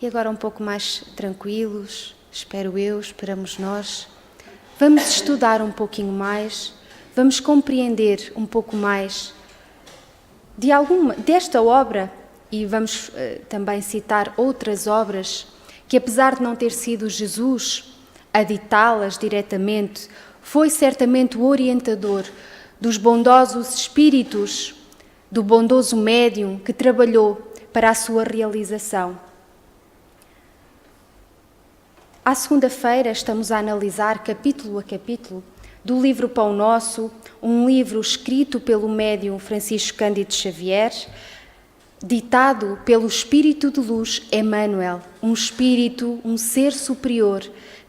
E agora um pouco mais tranquilos, espero eu, esperamos nós. Vamos estudar um pouquinho mais, vamos compreender um pouco mais desta obra e vamos também citar outras obras que, apesar de não ter sido Jesus a ditá-las diretamente, foi certamente o orientador dos bondosos espíritos, do bondoso médium que trabalhou para a sua realização. À segunda-feira estamos a analisar, capítulo a capítulo, do livro Pão Nosso, um livro escrito pelo médium Francisco Cândido Xavier, ditado pelo Espírito de Luz Emmanuel, um espírito, um ser superior,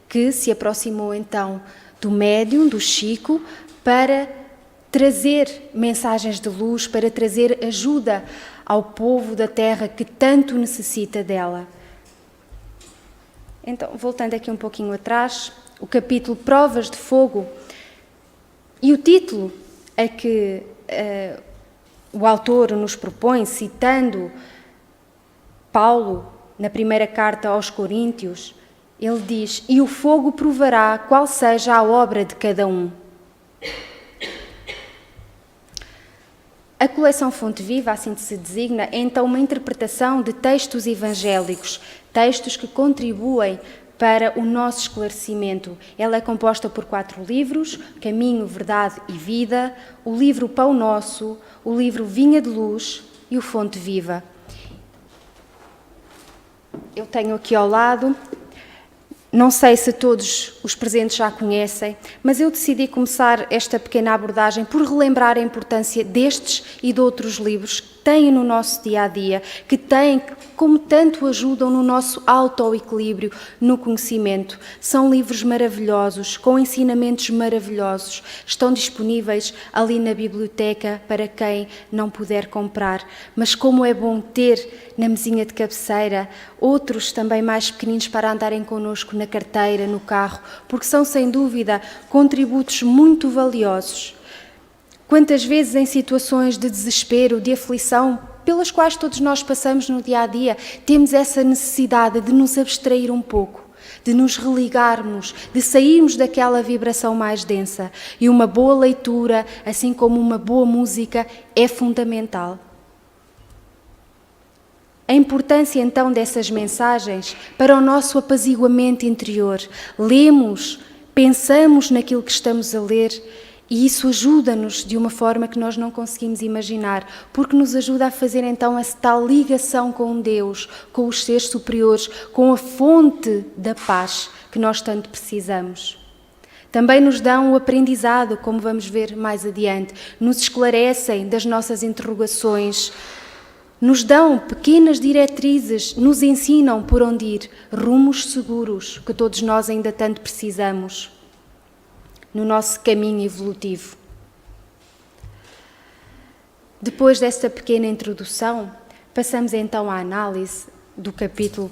que se aproximou então do médium, do Chico, para trazer mensagens de luz, para trazer ajuda ao povo da terra que tanto necessita dela. Então, voltando aqui um pouquinho atrás, o capítulo Provas de Fogo, e o título a que o autor nos propõe, citando Paulo na primeira carta aos Coríntios, ele diz: "E o fogo provará qual seja a obra de cada um." A coleção Fonte Viva, assim se designa, é então uma interpretação de textos evangélicos, textos que contribuem para o nosso esclarecimento. Ela é composta por 4 livros: Caminho, Verdade e Vida, o livro Pão Nosso, o livro Vinha de Luz e o Fonte Viva. Eu tenho aqui ao lado, não sei se todos os presentes já conhecem, mas eu decidi começar esta pequena abordagem por relembrar a importância destes e de outros livros que têm no nosso dia-a-dia, que têm, como tanto ajudam no nosso autoequilíbrio, no conhecimento. São livros maravilhosos, com ensinamentos maravilhosos. Estão disponíveis ali na biblioteca para quem não puder comprar. Mas como é bom ter na mesinha de cabeceira outros também mais pequeninos para andarem connosco na carteira, no carro, porque são, sem dúvida, contributos muito valiosos. Quantas vezes em situações de desespero, de aflição, pelas quais todos nós passamos no dia-a-dia, temos essa necessidade de nos abstrair um pouco, de nos religarmos, de sairmos daquela vibração mais densa. E uma boa leitura, assim como uma boa música, é fundamental. A importância então dessas mensagens para o nosso apaziguamento interior. Lemos, pensamos naquilo que estamos a ler e isso ajuda-nos de uma forma que nós não conseguimos imaginar, porque nos ajuda a fazer então essa tal ligação com Deus, com os seres superiores, com a fonte da paz que nós tanto precisamos. Também nos dão o aprendizado, como vamos ver mais adiante, nos esclarecem das nossas interrogações, nos dão pequenas diretrizes, nos ensinam por onde ir, rumos seguros que todos nós ainda tanto precisamos no nosso caminho evolutivo. Depois desta pequena introdução, passamos então à análise do capítulo.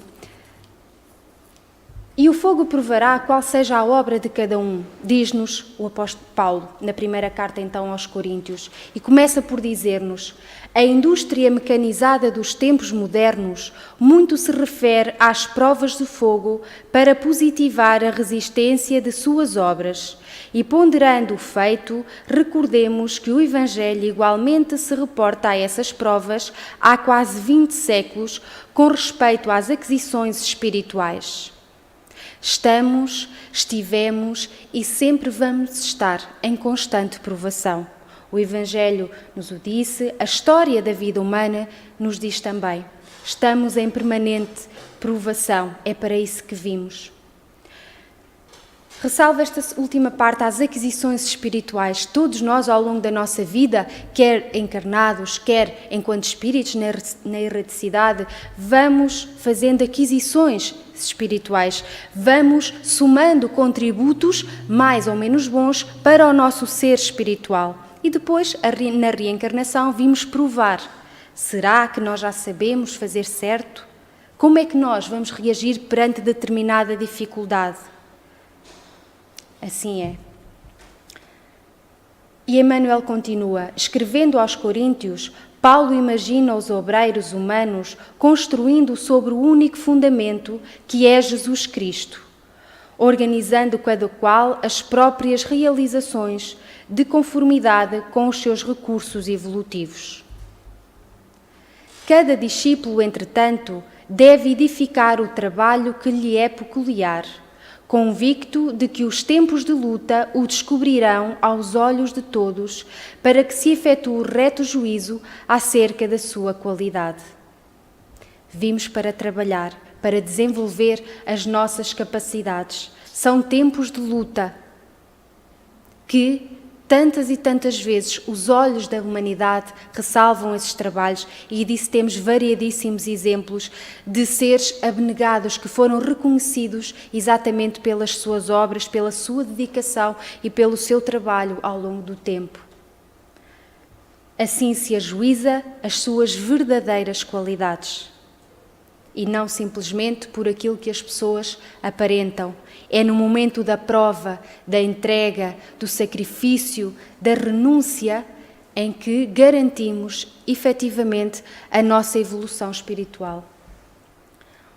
E o fogo provará qual seja a obra de cada um, diz-nos o apóstolo Paulo, na primeira carta então aos Coríntios, e começa por dizer-nos: a indústria mecanizada dos tempos modernos muito se refere às provas de fogo para positivar a resistência de suas obras. E ponderando o feito, recordemos que o Evangelho igualmente se reporta a essas provas há quase 20 séculos com respeito às aquisições espirituais. Estamos, estivemos e sempre vamos estar em constante provação. O Evangelho nos o disse, a história da vida humana nos diz também. Estamos em permanente provação, é para isso que vimos. Ressalvo esta última parte às aquisições espirituais. Todos nós, ao longo da nossa vida, quer encarnados, quer enquanto espíritos na erraticidade, vamos fazendo aquisições espirituais, vamos somando contributos mais ou menos bons para o nosso ser espiritual. E depois, na reencarnação, vimos provar. Será que nós já sabemos fazer certo? Como é que nós vamos reagir perante determinada dificuldade? Assim é. E Emmanuel continua, escrevendo aos Coríntios, Paulo imagina os obreiros humanos construindo sobre o único fundamento que é Jesus Cristo, organizando cada qual as próprias realizações de conformidade com os seus recursos evolutivos. Cada discípulo, entretanto, deve edificar o trabalho que lhe é peculiar, convicto de que os tempos de luta o descobrirão aos olhos de todos, para que se efetue o reto juízo acerca da sua qualidade. Vimos para trabalhar, para desenvolver as nossas capacidades. São tempos de luta que, tantas e tantas vezes, os olhos da humanidade ressalvam esses trabalhos, e disso temos variadíssimos exemplos de seres abnegados que foram reconhecidos exatamente pelas suas obras, pela sua dedicação e pelo seu trabalho ao longo do tempo. Assim se ajuiza as suas verdadeiras qualidades, e não simplesmente por aquilo que as pessoas aparentam. É no momento da prova, da entrega, do sacrifício, da renúncia, em que garantimos efetivamente a nossa evolução espiritual.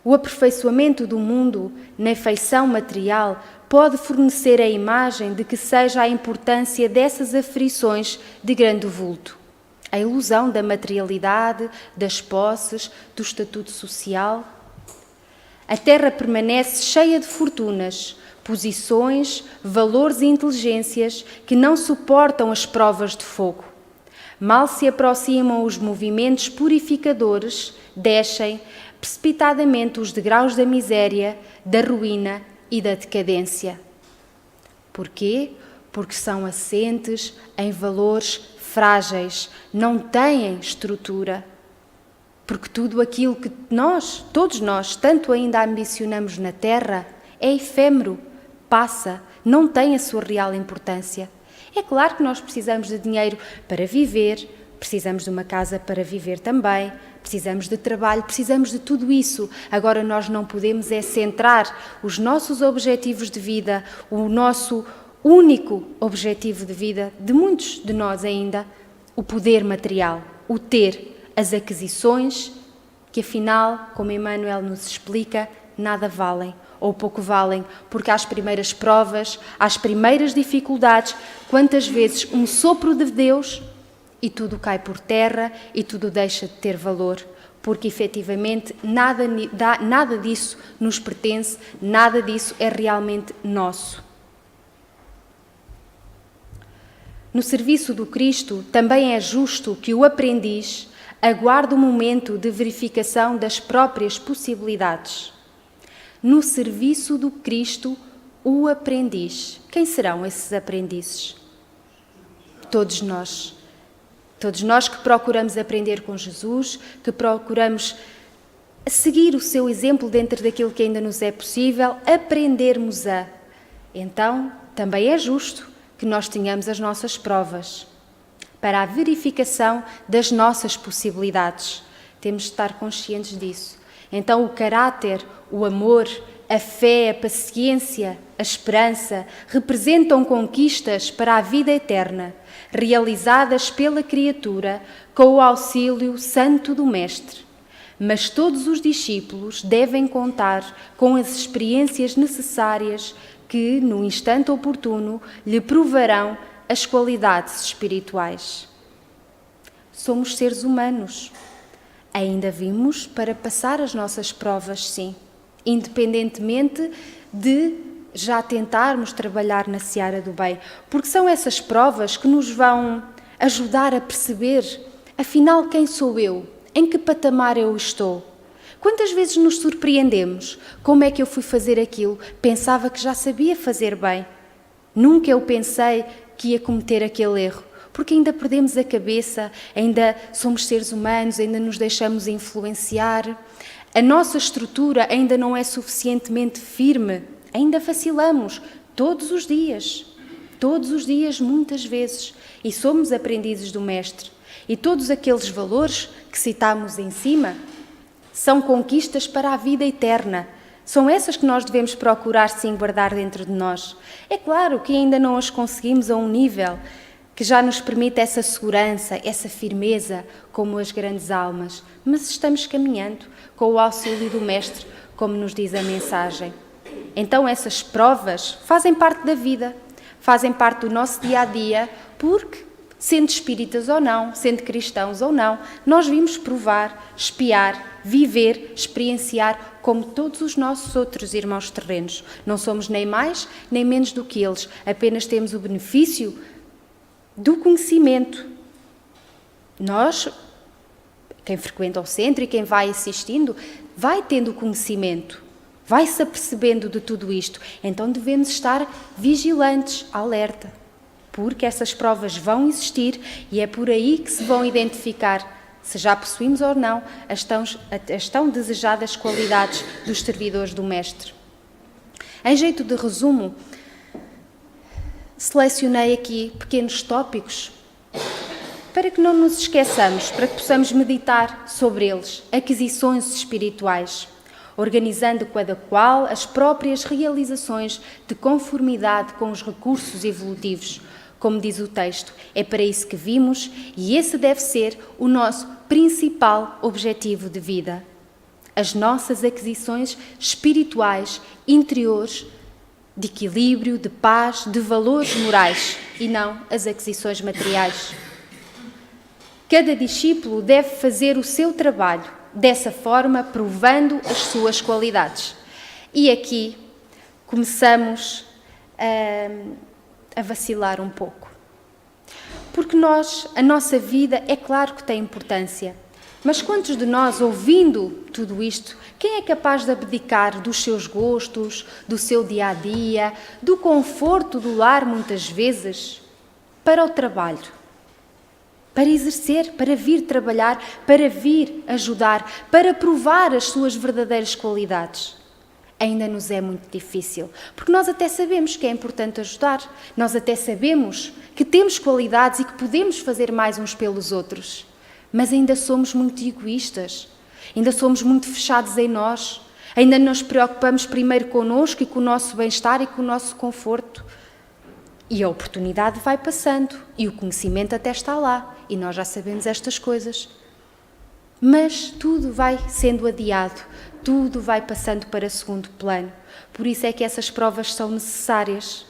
O aperfeiçoamento do mundo na feição material pode fornecer a imagem de que seja a importância dessas aflições de grande vulto. A ilusão da materialidade, das posses, do estatuto social. A Terra permanece cheia de fortunas, posições, valores e inteligências que não suportam as provas de fogo. Mal se aproximam os movimentos purificadores, descem precipitadamente os degraus da miséria, da ruína e da decadência. Porquê? Porque são assentes em valores frágeis, não têm estrutura. Porque tudo aquilo que todos nós, tanto ainda ambicionamos na Terra, é efêmero, passa, não tem a sua real importância. É claro que nós precisamos de dinheiro para viver, precisamos de uma casa para viver também, precisamos de trabalho, precisamos de tudo isso. Agora nós não podemos centrar os nossos objetivos de vida, o nosso único objetivo de vida, de muitos de nós ainda, o poder material, o ter, as aquisições, que afinal, como Emmanuel nos explica, nada valem ou pouco valem, porque às primeiras provas, às primeiras dificuldades, quantas vezes um sopro de Deus e tudo cai por terra e tudo deixa de ter valor, porque efetivamente nada disso nos pertence, nada disso é realmente nosso. No serviço do Cristo, também é justo que o aprendiz aguarde o momento de verificação das próprias possibilidades. No serviço do Cristo, o aprendiz. Quem serão esses aprendizes? Todos nós. Todos nós que procuramos aprender com Jesus, que procuramos seguir o seu exemplo dentro daquilo que ainda nos é possível, aprendermos a. Então, também é justo que nós tenhamos as nossas provas para a verificação das nossas possibilidades. Temos de estar conscientes disso. Então, o caráter, o amor, a fé, a paciência, a esperança representam conquistas para a vida eterna, realizadas pela criatura com o auxílio santo do Mestre. Mas todos os discípulos devem contar com as experiências necessárias que, no instante oportuno, lhe provarão as qualidades espirituais. Somos seres humanos. Ainda vimos para passar as nossas provas, sim, independentemente de já tentarmos trabalhar na seara do bem, porque são essas provas que nos vão ajudar a perceber, afinal, quem sou eu? Em que patamar eu estou? Quantas vezes nos surpreendemos? Como é que eu fui fazer aquilo? Pensava que já sabia fazer bem. Nunca eu pensei que ia cometer aquele erro, porque ainda perdemos a cabeça, ainda somos seres humanos, ainda nos deixamos influenciar. A nossa estrutura ainda não é suficientemente firme, ainda vacilamos todos os dias, muitas vezes, e somos aprendizes do Mestre. E todos aqueles valores que citámos em cima são conquistas para a vida eterna. São essas que nós devemos procurar sim guardar dentro de nós. É claro que ainda não as conseguimos a um nível que já nos permite essa segurança, essa firmeza, como as grandes almas, mas estamos caminhando com o auxílio do Mestre, como nos diz a mensagem. Então essas provas fazem parte da vida, fazem parte do nosso dia-a-dia, porque, sendo espíritas ou não, sendo cristãos ou não, nós vimos provar, espiar, viver, experienciar como todos os nossos outros irmãos terrenos. Não somos nem mais nem menos do que eles, apenas temos o benefício do conhecimento. Nós, quem frequenta o centro e quem vai assistindo, vai tendo conhecimento, vai-se apercebendo de tudo isto. Então devemos estar vigilantes, alerta, porque essas provas vão existir e é por aí que se vão identificar se já possuímos ou não as tão desejadas qualidades dos servidores do Mestre. Em jeito de resumo, selecionei aqui pequenos tópicos para que não nos esqueçamos, para que possamos meditar sobre eles, aquisições espirituais, organizando cada qual as próprias realizações de conformidade com os recursos evolutivos. Como diz o texto, é para isso que vimos e esse deve ser o nosso principal objetivo de vida. As nossas aquisições espirituais, interiores, de equilíbrio, de paz, de valores morais e não as aquisições materiais. Cada discípulo deve fazer o seu trabalho, dessa forma provando as suas qualidades. E aqui começamos a vacilar um pouco. Porque a nossa vida, é claro que tem importância, mas quantos de nós, ouvindo tudo isto, quem é capaz de abdicar dos seus gostos, do seu dia-a-dia, do conforto do lar, muitas vezes, para o trabalho? Para exercer, para vir trabalhar, para vir ajudar, para provar as suas verdadeiras qualidades. Ainda nos é muito difícil, porque nós até sabemos que é importante ajudar, nós até sabemos que temos qualidades e que podemos fazer mais uns pelos outros, mas ainda somos muito egoístas, ainda somos muito fechados em nós, ainda nos preocupamos primeiro connosco e com o nosso bem-estar e com o nosso conforto. E a oportunidade vai passando e o conhecimento até está lá e nós já sabemos estas coisas. Mas tudo vai sendo adiado, tudo vai passando para segundo plano. Por isso é que essas provas são necessárias.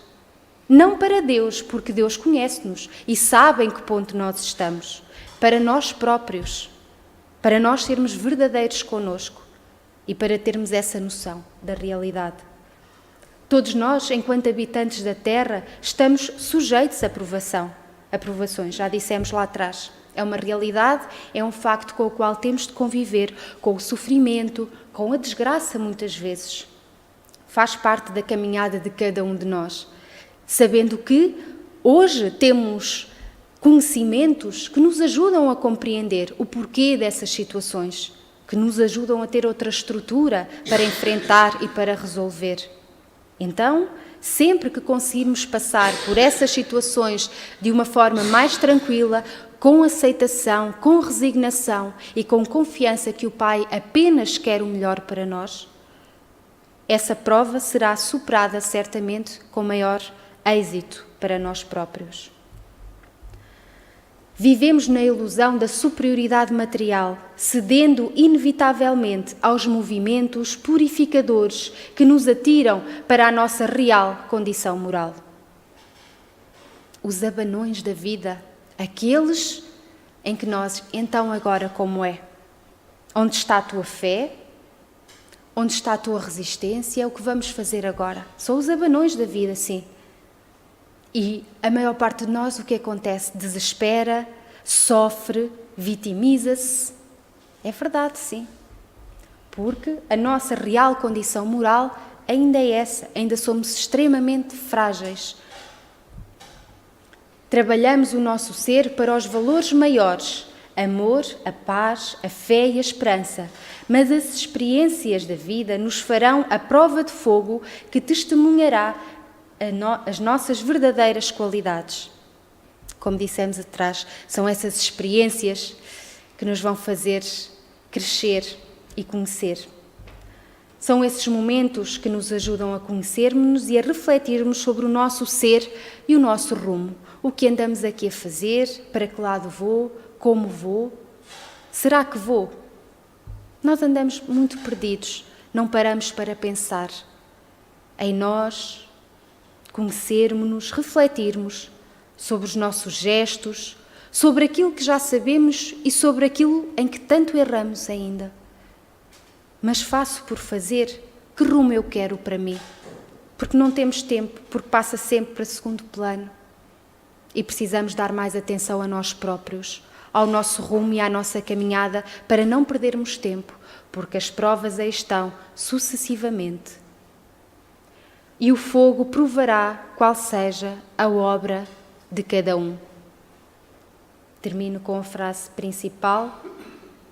Não para Deus, porque Deus conhece-nos e sabe em que ponto nós estamos. Para nós próprios, para nós sermos verdadeiros connosco e para termos essa noção da realidade. Todos nós, enquanto habitantes da Terra, estamos sujeitos a aprovações, já dissemos lá atrás. É uma realidade, é um facto com o qual temos de conviver, com o sofrimento, com a desgraça muitas vezes. Faz parte da caminhada de cada um de nós, sabendo que hoje temos conhecimentos que nos ajudam a compreender o porquê dessas situações, que nos ajudam a ter outra estrutura para enfrentar e para resolver. Então, sempre que conseguirmos passar por essas situações de uma forma mais tranquila, com aceitação, com resignação e com confiança que o Pai apenas quer o melhor para nós, essa prova será superada certamente com maior êxito para nós próprios. Vivemos na ilusão da superioridade material, cedendo inevitavelmente aos movimentos purificadores que nos atiram para a nossa real condição moral. Os abanões da vida, aqueles em que nós, então agora como é? Onde está a tua fé? Onde está a tua resistência? O que vamos fazer agora? São os abanões da vida, sim. E a maior parte de nós, o que acontece? Desespera, sofre, vitimiza-se. É verdade, sim. Porque a nossa real condição moral ainda é essa, ainda somos extremamente frágeis. Trabalhamos o nosso ser para os valores maiores, amor, a paz, a fé e a esperança, mas as experiências da vida nos farão a prova de fogo que testemunhará as nossas verdadeiras qualidades. Como dissemos atrás, são essas experiências que nos vão fazer crescer e conhecer. São esses momentos que nos ajudam a conhecermos-nos e a refletirmos sobre o nosso ser e o nosso rumo. o que andamos aqui a fazer, para que lado vou, como vou. Será que vou? Nós andamos muito perdidos, não paramos para pensar em nós, conhecermos-nos, refletirmos sobre os nossos gestos, sobre aquilo que já sabemos e sobre aquilo em que tanto erramos ainda. Mas faço por fazer, que rumo eu quero para mim? Porque não temos tempo, porque passa sempre para segundo plano. E precisamos dar mais atenção a nós próprios, ao nosso rumo e à nossa caminhada, para não perdermos tempo, porque as provas aí estão sucessivamente. E o fogo provará qual seja a obra de cada um. Termino com a frase principal: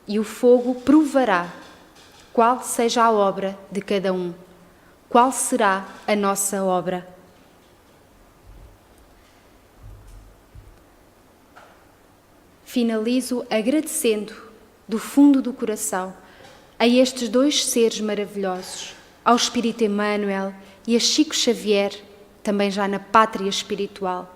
e o fogo provará qual seja a obra de cada um. Qual será a nossa obra? Finalizo agradecendo do fundo do coração a estes dois seres maravilhosos, ao Espírito Emmanuel e a Chico Xavier, também já na pátria espiritual,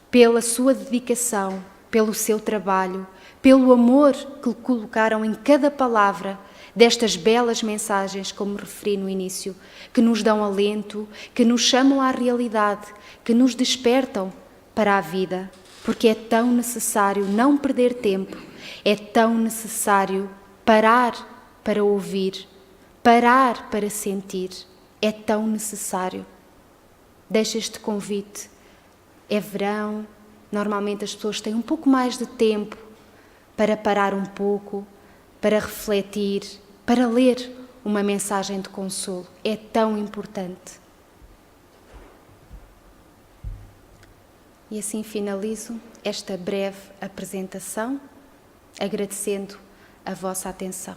pela sua dedicação, pelo seu trabalho, pelo amor que colocaram em cada palavra destas belas mensagens, como referi no início, que nos dão alento, que nos chamam à realidade, que nos despertam para a vida, porque é tão necessário não perder tempo, é tão necessário parar para ouvir, parar para sentir, é tão necessário. Deixo este convite. É verão, normalmente as pessoas têm um pouco mais de tempo para parar um pouco, para refletir, para ler uma mensagem de consolo. É tão importante. E assim finalizo esta breve apresentação, agradecendo a vossa atenção.